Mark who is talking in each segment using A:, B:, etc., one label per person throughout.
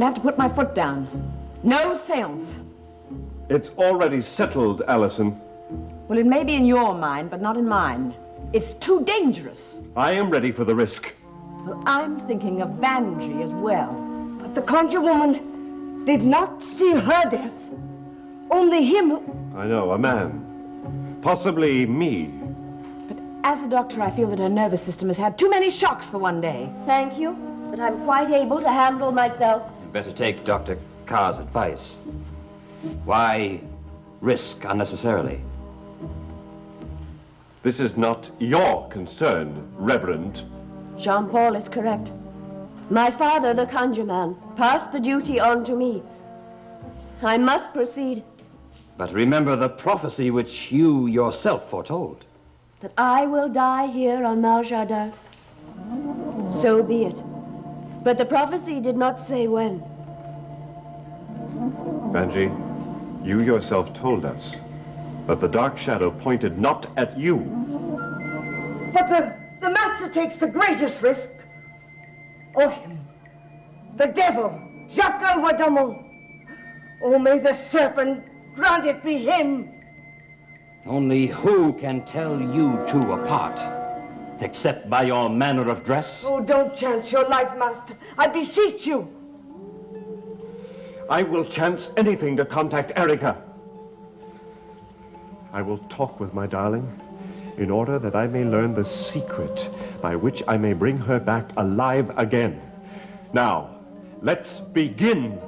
A: going to have to put my foot down. No seance.
B: It's already settled, Allison.
A: Well, it may be in your mind, but not in mine. It's too dangerous.
B: I am ready for the risk.
A: Well, I'm thinking of Vanjie as well.
C: But the conjure woman did not see her death. Only him.
B: I know, a man. Possibly me.
A: But as a doctor, I feel that her nervous system has had too many shocks for one day.
D: Thank you, but I'm quite able to handle myself.
E: You better take Dr. Carr's advice. Why risk unnecessarily?
B: This is not your concern, Reverend.
D: Jean-Paul is correct. My father, the conjure man, passed the duty on to me. I must proceed.
E: But remember the prophecy which you yourself foretold.
D: That I will die here on Maljardin. So be it. But the prophecy did not say when.
B: Vanjie, you yourself told us that the dark shadow pointed not at you.
C: But the master takes the greatest risk. Or him. The devil, Jacques Alwadamon. Oh, may the serpent grant it be him.
E: Only who can tell you two apart, except by your manner of dress?
C: Oh, don't chance your life, master. I beseech you.
B: I will chance anything to contact Erica. I will talk with my darling in order that I may learn the secret by which I may bring her back alive again. Now, let's begin.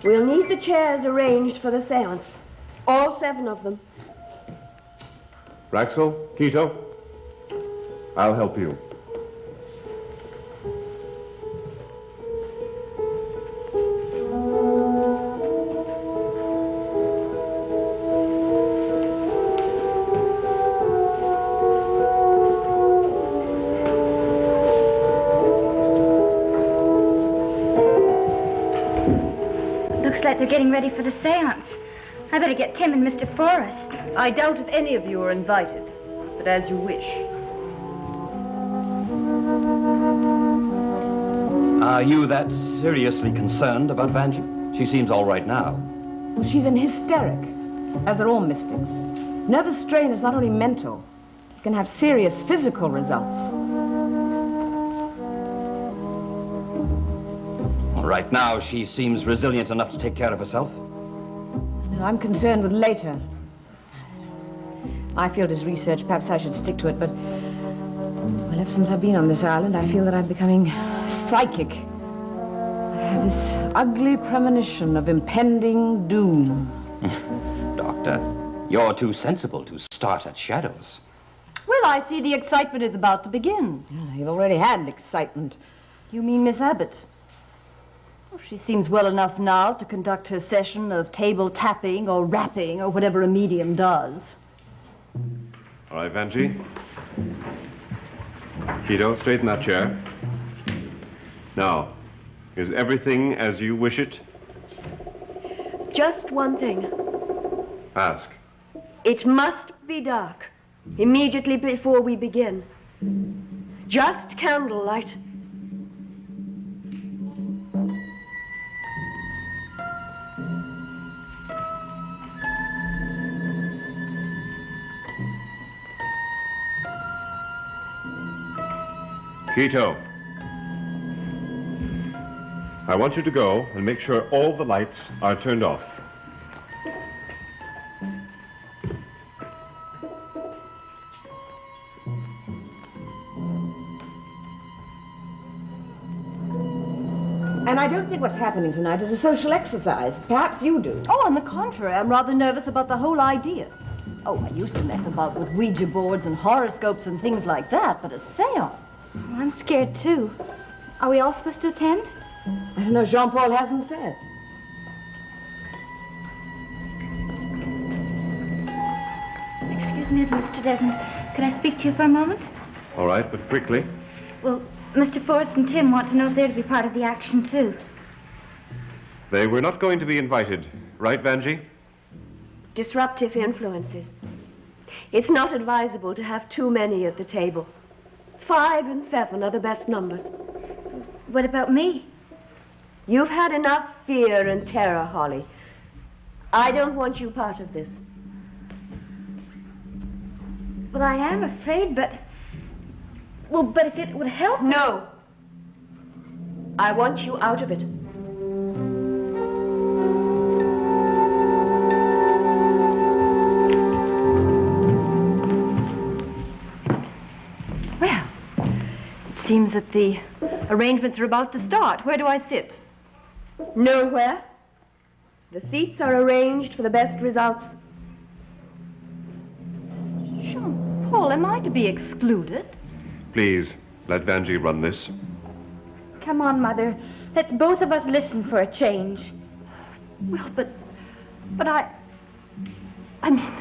D: We'll need the chairs arranged for the seance. All 7 of them.
B: Raxel, Quito, I'll help you.
F: Looks like they're getting ready for the seance. I better get Tim and Mr. Forrest.
G: I doubt if any of you are invited, but as you wish.
E: Are you that seriously concerned about Vanjie? She seems all right now.
A: Well, she's in hysteric, as are all mystics. Nervous strain is not only mental. It can have serious physical results.
E: Right now, she seems resilient enough to take care of herself.
A: No, I'm concerned with later. My field is research. Perhaps I should stick to it, but... well, ever since I've been on this island, I feel that I'm becoming psychic. I have this ugly premonition of impending doom.
E: Doctor, you're too sensible to start at shadows.
G: Well, I see the excitement is about to begin.
A: You've already had excitement.
G: You mean Miss Abbott? Well, she seems well enough now to conduct her session of table tapping or rapping or whatever a medium does.
B: All right, Vanjie. Quito, straighten that chair. Now, is everything as you wish it?
D: Just one thing.
B: Ask.
D: It must be dark. Immediately before we begin. Just candlelight.
B: Quito, I want you to go and make sure all the lights are turned off.
A: And I don't think what's happening tonight is a social exercise. Perhaps you do.
G: Oh, on the contrary, I'm rather nervous about the whole idea. Oh, I used to mess about with Ouija boards and horoscopes and things like that, but a seance?
F: Oh, I'm scared, too. Are we all supposed to attend?
A: I don't know, Jean-Paul hasn't said.
F: Excuse me, Mr. Desmond. Could I speak to you for a moment?
B: All right, but quickly.
F: Well, Mr. Forrest and Tim want to know if they're to be part of the action, too.
B: They were not going to be invited, right, Vanjie?
D: Disruptive influences. It's not advisable to have too many at the table. 5 and 7 are the best numbers.
F: What about me?
D: You've had enough fear and terror, Holly. I don't want you part of this.
F: Well, I am afraid, but... Well, but if it would help...
D: No. I want you out of it.
G: Well, it seems that the arrangements are about to start. Where do I sit?
D: Nowhere. The seats are arranged for the best results.
G: Jean-Paul, am I to be excluded?
B: Please, let Vanjie run this.
F: Come on, Mother. Let's both of us listen for a change.
G: Well, but I mean...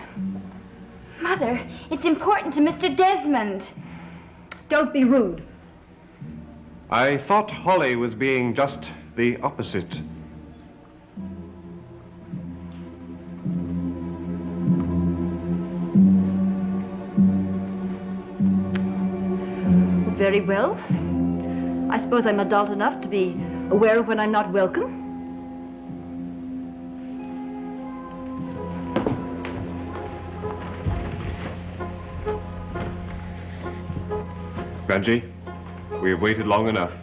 F: Mother, it's important to Mr. Desmond.
G: Don't be rude.
B: I thought Holly was being just the opposite.
G: Very well. I suppose I'm adult enough to be aware of when I'm not welcome.
B: Vanjie, we have waited long enough.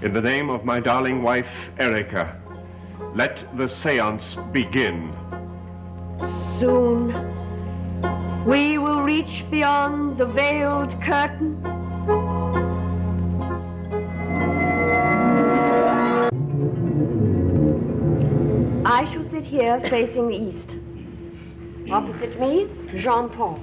B: In the name of my darling wife, Erica, let the seance begin.
D: Soon, we will reach beyond the veiled curtain. I shall sit here facing the east. Opposite me, Jean-Paul.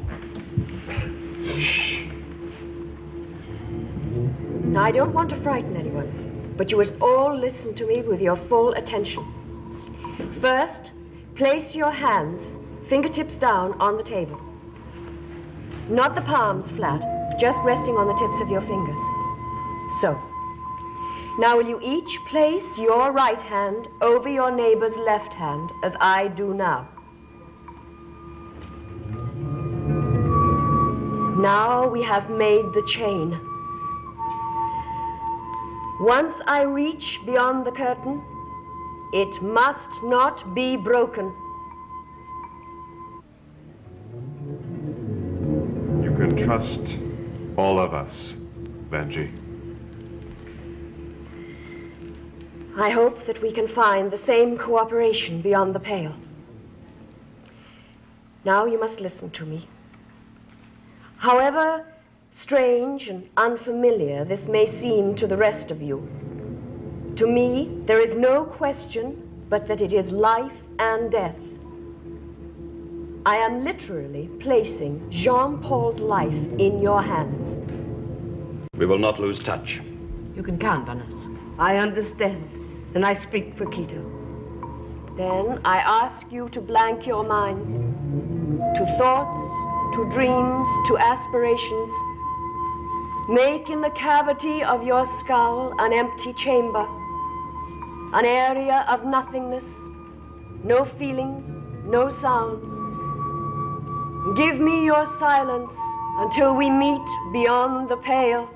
D: Now, I don't want to frighten anyone, but you must all listen to me with your full attention. First, place your hands, fingertips down, on the table. Not the palms flat, just resting on the tips of your fingers. So. Now, will you each place your right hand over your neighbor's left hand, as I do now? Now we have made the chain. Once I reach beyond the curtain, it must not be broken.
B: You can trust all of us, Vanjie.
D: I hope that we can find the same cooperation beyond the pale. Now you must listen to me. However strange and unfamiliar this may seem to the rest of you, to me there is no question but that it is life and death. I am literally placing Jean-Paul's life in your hands.
E: We will not lose touch.
A: You can count on us.
C: I understand, and I speak for Quito.
D: Then I ask you to blank your minds to thoughts, to dreams, to aspirations. Make in the cavity of your skull an empty chamber, an area of nothingness, no feelings, no sounds. Give me your silence until we meet beyond the pale.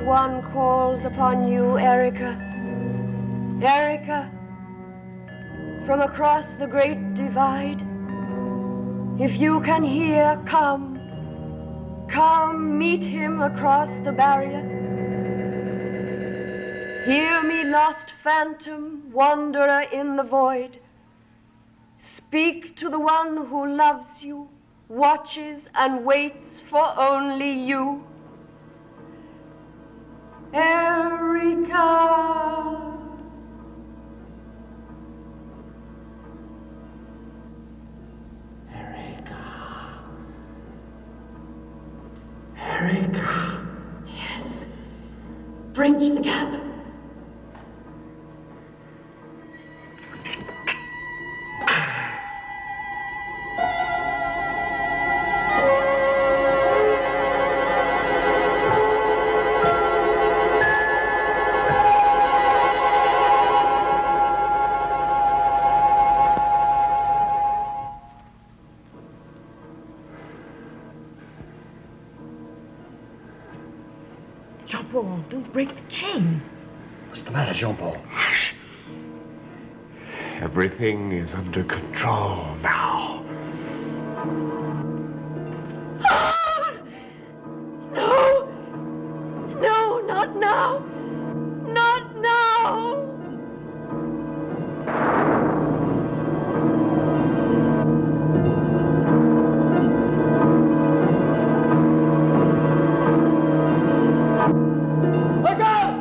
D: One calls upon you, Erica. Erica, from across the great divide, if you can hear, come meet him across the barrier. Hear me, lost phantom, wanderer in the void. Speak to the one who loves you, watches and waits for only you. Erica.
C: Erica.
D: Yes. Bridge the gap.
C: Jean-Paul, don't break the chain.
E: What's the matter, Jean-Paul?
B: Hush. Everything is under control now.
D: No! No, not now! Not now!
C: Look out!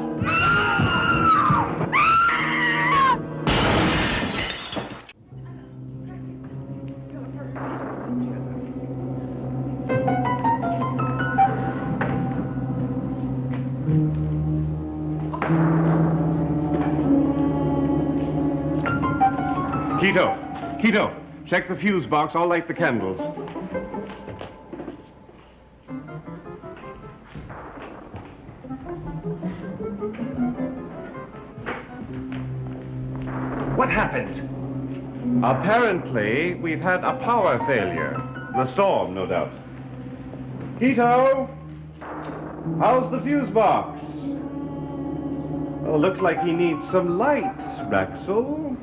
B: Quito, check the fuse box. I'll light the candles.
H: What happened?
B: Apparently, we've had a power failure. The storm, no doubt. Quito! How's the fuse box? Well, looks like he needs some light, Raxel.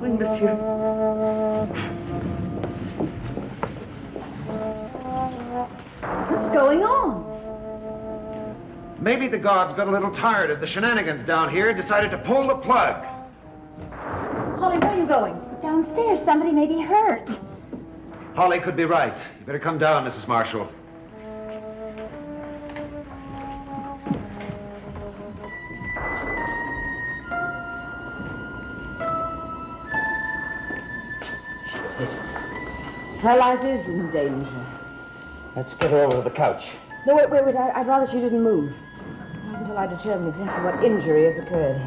C: Oui, monsieur.
G: What's going on?
H: Maybe the gods got a little tired of the shenanigans down here and decided to pull the plug.
G: Holly, where are you going?
F: Downstairs, somebody may be hurt.
H: Holly could be right. You better come down, Mrs. Marshall.
A: Her life is in danger.
E: Let's get her over to the couch.
A: No, wait. I'd rather she didn't move. Not until I determine exactly what injury has occurred.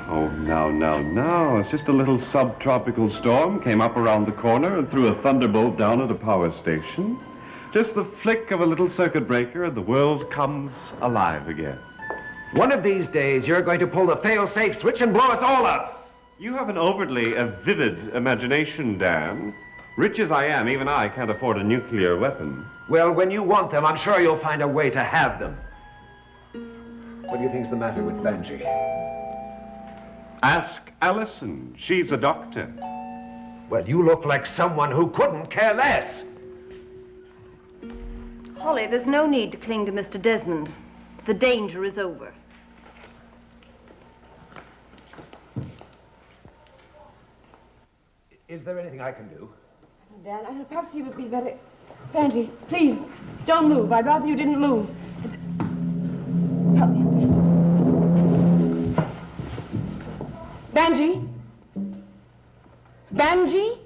B: Oh, now. It's just a little subtropical storm. Came up around the corner and threw a thunderbolt down at a power station. Just the flick of a little circuit breaker and the world comes alive again.
H: One of these days, you're going to pull the fail-safe switch and blow us all up.
B: You have an overly vivid imagination, Dan. Rich as I am, even I can't afford a nuclear weapon.
H: Well, when you want them, I'm sure you'll find a way to have them. What do you think's the matter with Benji?
B: Ask Allison. She's a doctor.
H: Well, you look like someone who couldn't care less.
G: Holly, there's no need to cling to Mr. Desmond. The danger is over.
H: Is there anything I can do?
A: Dan, perhaps you would be better... Benji, please, don't move. I'd rather you didn't move. Help me. Benji? Benji?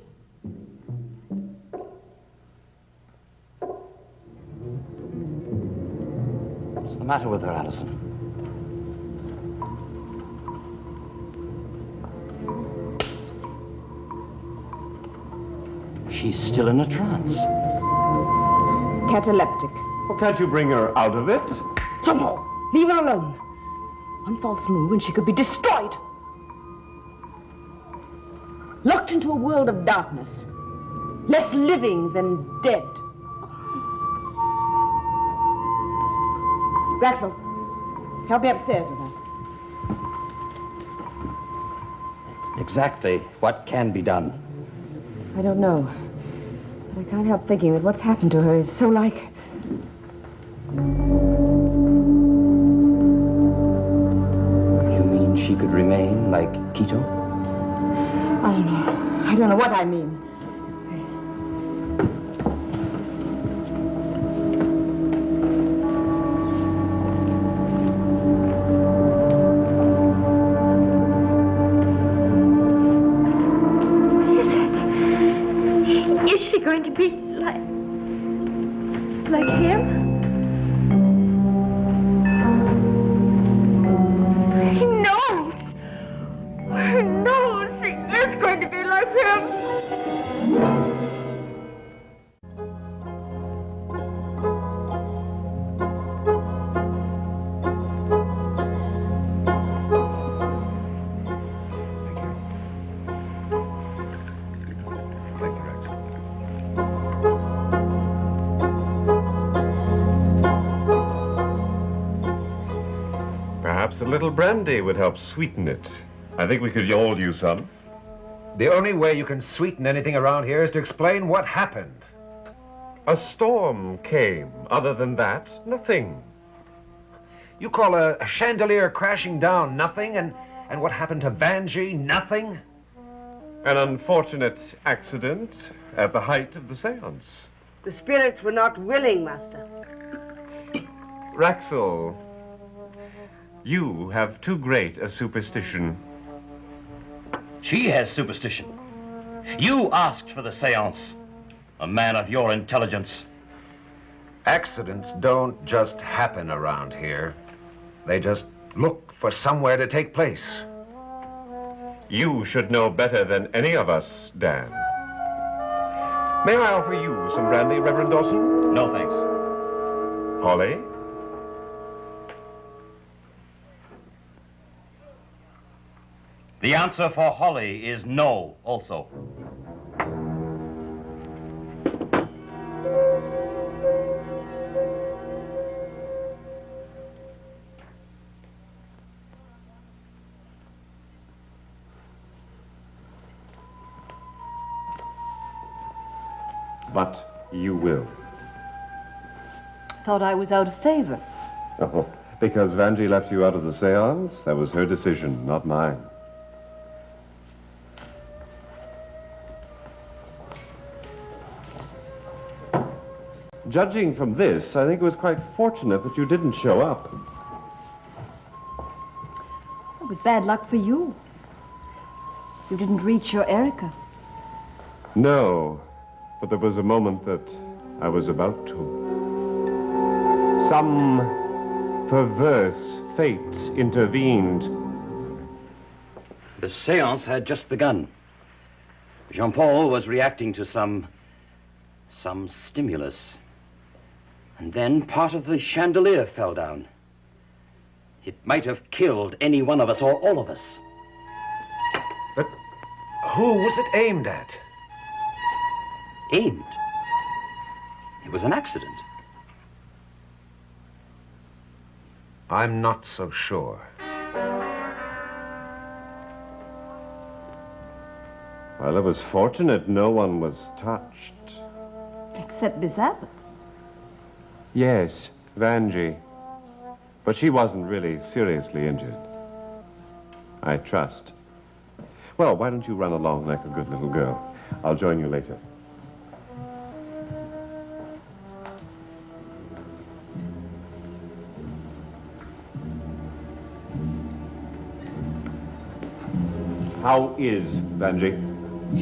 E: What's the matter with her, Allison? She's still in a trance.
A: Cataleptic.
B: Well, can't you bring her out of it?
A: Jean-Paul, leave her alone. One false move and she could be destroyed. Locked into a world of darkness. Less living than dead. Raxel, help me upstairs with her.
E: Exactly what can be done?
A: I don't know. But I can't help thinking that what's happened to her is so like...
E: You mean she could remain like Quito?
A: I don't know. I don't know what I mean.
F: Is she going to be like him? He knows. He knows she is going to be like him.
B: Perhaps a little brandy would help sweeten it. I think we could all use some.
H: The only way you can sweeten anything around here is to explain what happened.
B: A storm came. Other than that, nothing.
H: You call a chandelier crashing down nothing, and what happened to Vanjie nothing?
B: An unfortunate accident at the height of the seance.
C: The spirits were not willing, Master.
B: Raxel, you have too great a superstition.
E: She has superstition. You asked for the seance. A man of your intelligence.
H: Accidents don't just happen around here. They just look for somewhere to take place.
B: You should know better than any of us, Dan. May I offer you some brandy, Reverend Dawson?
E: No, thanks.
B: Holly?
E: The answer for Holly is no, also.
B: But you will.
G: Thought I was out of favor.
B: Oh, because Vanjie left you out of the seance? That was her decision, not mine. Judging from this, I think it was quite fortunate that you didn't show up.
G: With bad luck for you. You didn't reach your Erica.
B: No, but there was a moment that I was about to. Some perverse fate intervened.
E: The seance had just begun. Jean-Paul was reacting to some stimulus. And then part of the chandelier fell down. It might have killed any one of us or all of us.
H: But who was it aimed at?
E: Aimed? It was an accident.
H: I'm not so sure.
B: Well, it was fortunate no one was touched.
G: Except Miss Abbott.
B: Yes, Vanjie. But she wasn't really seriously injured. I trust. Well, why don't you run along like a good little girl? I'll join you later. How is Vanjie?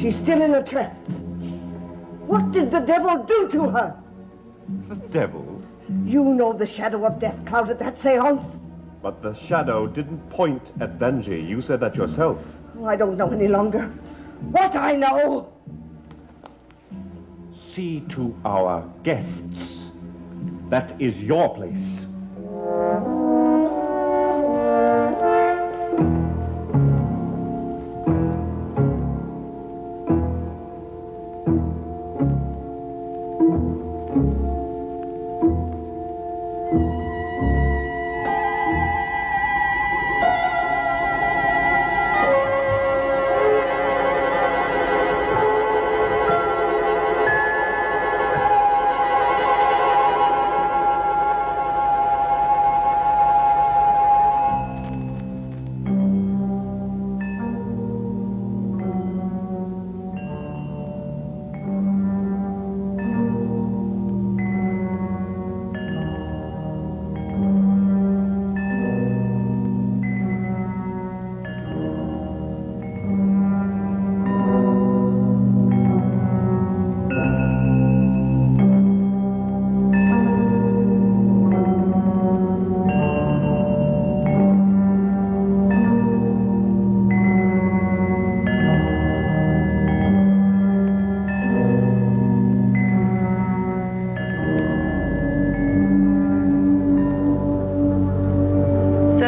C: She's still in a trance. What did the devil do to her?
B: The devil?
C: You know the shadow of death clouded that seance.
B: But the shadow didn't point at Vanjie. You said that yourself.
C: I don't know any longer. What I know.
B: See to our guests. That is your place.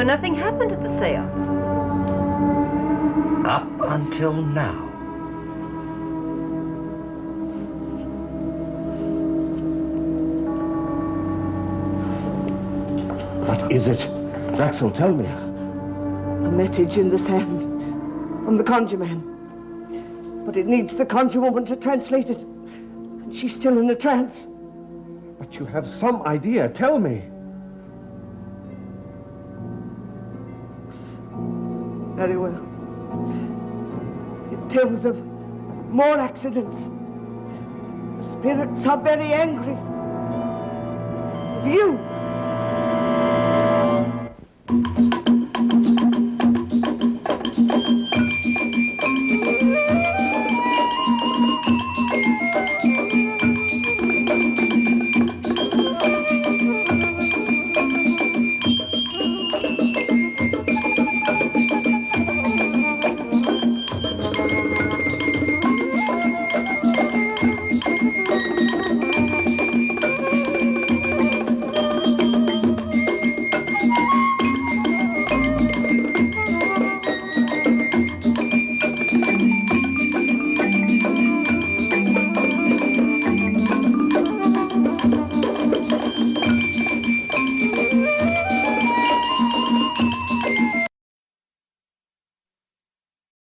G: So nothing happened at the seance?
E: Up until now.
B: What is it? Axel, tell me.
C: A message in the sand from the conjure man. But it needs the conjure woman to translate it. And she's still in a trance.
B: But you have some idea. Tell me.
C: Very well. It tells of more accidents. The spirits are very angry with you.